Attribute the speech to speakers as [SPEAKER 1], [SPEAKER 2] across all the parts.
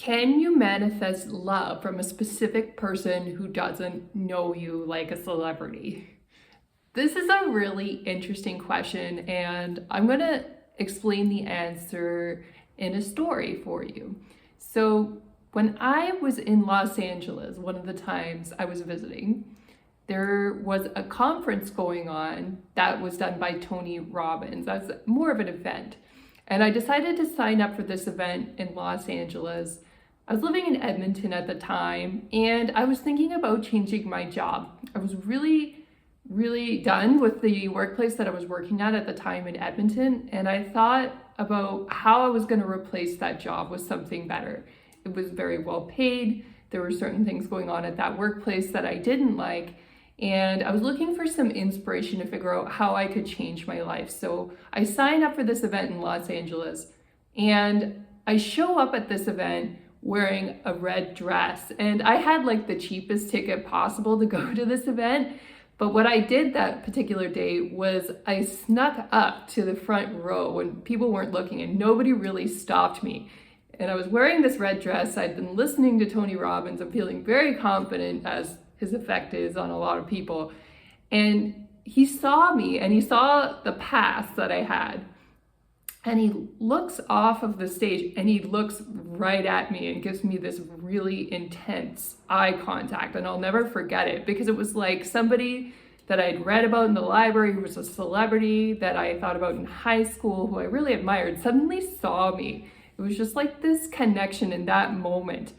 [SPEAKER 1] Can you manifest love from a specific person who doesn't know you like a celebrity? This is a really interesting question, and I'm going to explain the answer in a story for you. So, when I was in Los Angeles, one of the times I was visiting, there was a conference going on that was done by Tony Robbins. That's more of an event. And I decided to sign up for this event in Los Angeles. I was living in Edmonton at the time, and I was thinking about changing my job. I was really done with the workplace that I was working at the time in Edmonton, and I thought about how I was going to replace that job with something better. It was very well paid. There were certain things going on at that workplace that I didn't like, and I was looking for some inspiration to figure out how I could change my life. So I signed up for this event in Los Angeles, and I show up at this event wearing a red dress. And I had like the cheapest ticket possible to go to this event. But what I did that particular day was I snuck up to the front row when people weren't looking and nobody really stopped me. And I was wearing this red dress. I'd been listening to Tony Robbins. I'm feeling very confident, as his effect is on a lot of people. And he saw me and he saw the past that I had. And he looks off of the stage and he looks right at me and gives me this really intense eye contact. And I'll never forget it because it was like somebody that I'd read about in the library, who was a celebrity that I thought about in high school, who I really admired, suddenly saw me. It was just like this connection in that moment.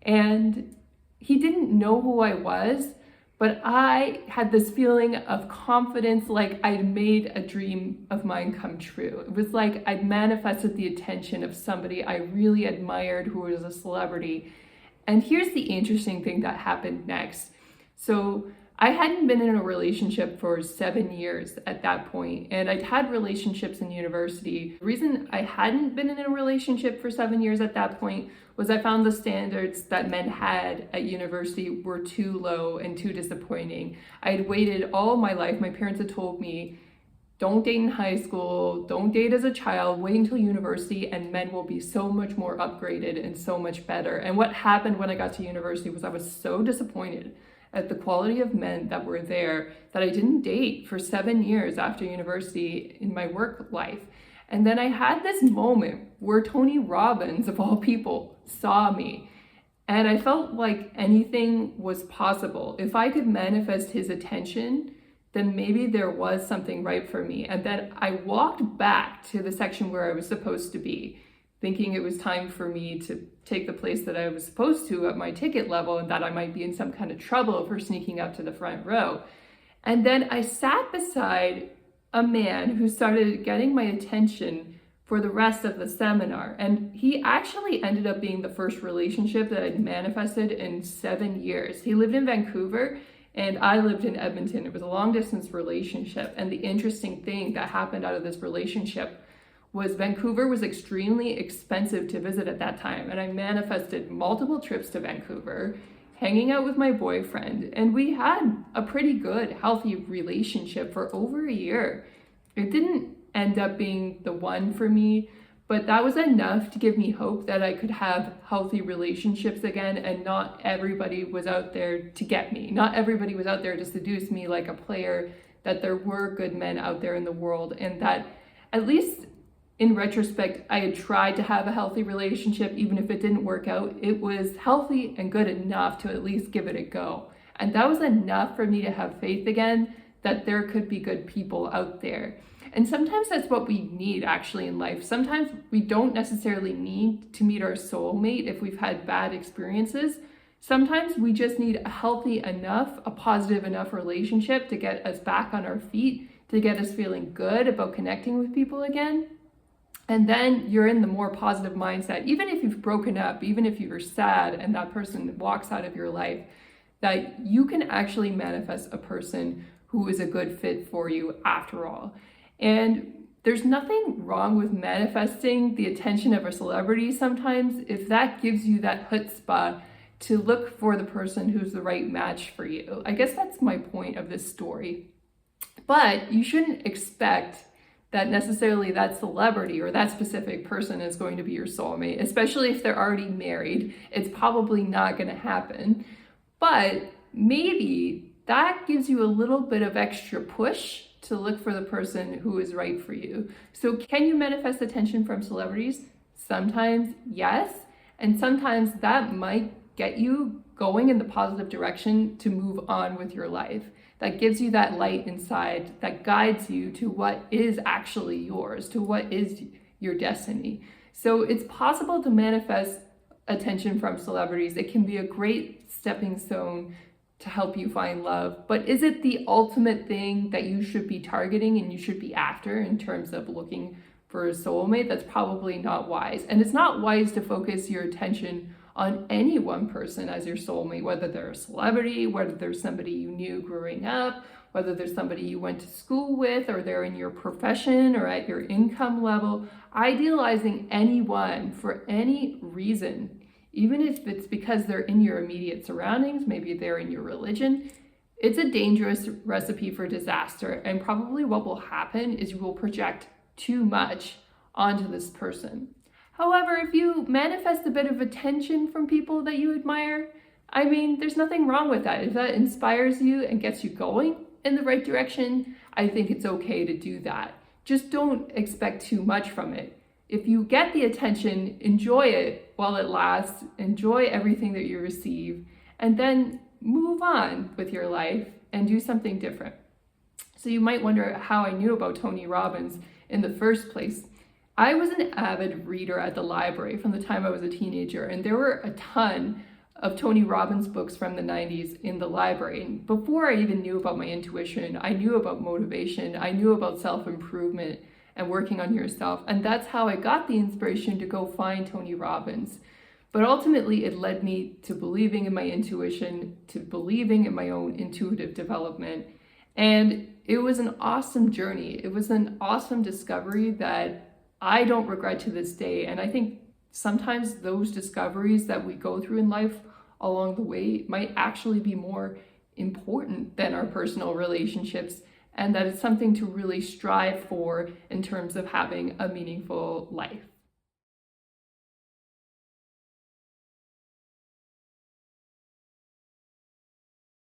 [SPEAKER 1] And he didn't know who I was, but I had this feeling of confidence, like I'd made a dream of mine come true. It was like I'd manifested the attention of somebody I really admired who was a celebrity. And here's the interesting thing that happened next. So I hadn't been in a relationship for 7 years at that point, and I'd had relationships in university. The reason I hadn't been in a relationship for 7 years at that point was I found the standards that men had at university were too low and too disappointing. I had waited all my life. My parents had told me, don't date in high school, don't date as a child, wait until university, and men will be so much more upgraded and so much better. And what happened when I got to university was I was so disappointed at the quality of men that were there that I didn't date for 7 years after university in my work life. And then I had this moment where Tony Robbins, of all people, saw me. And I felt like anything was possible. If I could manifest his attention, then maybe there was something right for me. And then I walked back to the section where I was supposed to be, thinking it was time for me to take the place that I was supposed to at my ticket level and that I might be in some kind of trouble for sneaking up to the front row. And then I sat beside a man who started getting my attention for the rest of the seminar. And he actually ended up being the first relationship that I'd manifested in 7 years. He lived in Vancouver and I lived in Edmonton. It was a long distance relationship. And the interesting thing that happened out of this relationship was Vancouver was extremely expensive to visit at that time. And I manifested multiple trips to Vancouver, hanging out with my boyfriend, and we had a pretty good, healthy relationship for over a year. It didn't end up being the one for me, but that was enough to give me hope that I could have healthy relationships again, and not everybody was out there to get me. Not everybody was out there to seduce me like a player, that there were good men out there in the world, and that at least in retrospect, I had tried to have a healthy relationship. Even if it didn't work out, it was healthy and good enough to at least give it a go. And that was enough for me to have faith again that there could be good people out there. And sometimes that's what we need actually in life. Sometimes we don't necessarily need to meet our soulmate if we've had bad experiences. Sometimes we just need a healthy enough, a positive enough relationship to get us back on our feet, to get us feeling good about connecting with people again. And then you're in the more positive mindset, even if you've broken up, even if you're sad and that person walks out of your life, that you can actually manifest a person who is a good fit for you after all. And there's nothing wrong with manifesting the attention of a celebrity sometimes if that gives you that chutzpah to look for the person who's the right match for you. I guess that's my point of this story. But you shouldn't expect that necessarily that celebrity or that specific person is going to be your soulmate, especially if they're already married. It's probably not going to happen. But maybe that gives you a little bit of extra push to look for the person who is right for you. So can you manifest attention from celebrities? Sometimes yes, and sometimes that might get you going in the positive direction to move on with your life. That gives you that light inside that guides you to what is actually yours, to what is your destiny. So it's possible to manifest attention from celebrities. It can be a great stepping stone to help you find love. But is it the ultimate thing that you should be targeting and you should be after in terms of looking for a soulmate? That's probably not wise. And it's not wise to focus your attention on any one person as your soulmate, whether they're a celebrity, whether there's somebody you knew growing up, whether there's somebody you went to school with, or they're in your profession or at your income level. Idealizing anyone for any reason, even if it's because they're in your immediate surroundings, maybe they're in your religion, it's a dangerous recipe for disaster. And probably what will happen is you will project too much onto this person. However, if you manifest a bit of attention from people that you admire, I mean, there's nothing wrong with that. If that inspires you and gets you going in the right direction, I think it's okay to do that. Just don't expect too much from it. If you get the attention, enjoy it while it lasts, enjoy everything that you receive, and then move on with your life and do something different. So you might wonder how I knew about Tony Robbins in the first place. I was an avid reader at the library from the time I was a teenager, and there were a ton of Tony Robbins books from the 90s in the library. And before I even knew about my intuition, I knew about motivation, I knew about self-improvement and working on yourself. And that's how I got the inspiration to go find Tony Robbins. But ultimately, it led me to believing in my intuition, to believing in my own intuitive development. And it was an awesome journey. It was an awesome discovery that I don't regret to this day. And I think sometimes those discoveries that we go through in life along the way might actually be more important than our personal relationships, and that it's something to really strive for in terms of having a meaningful life.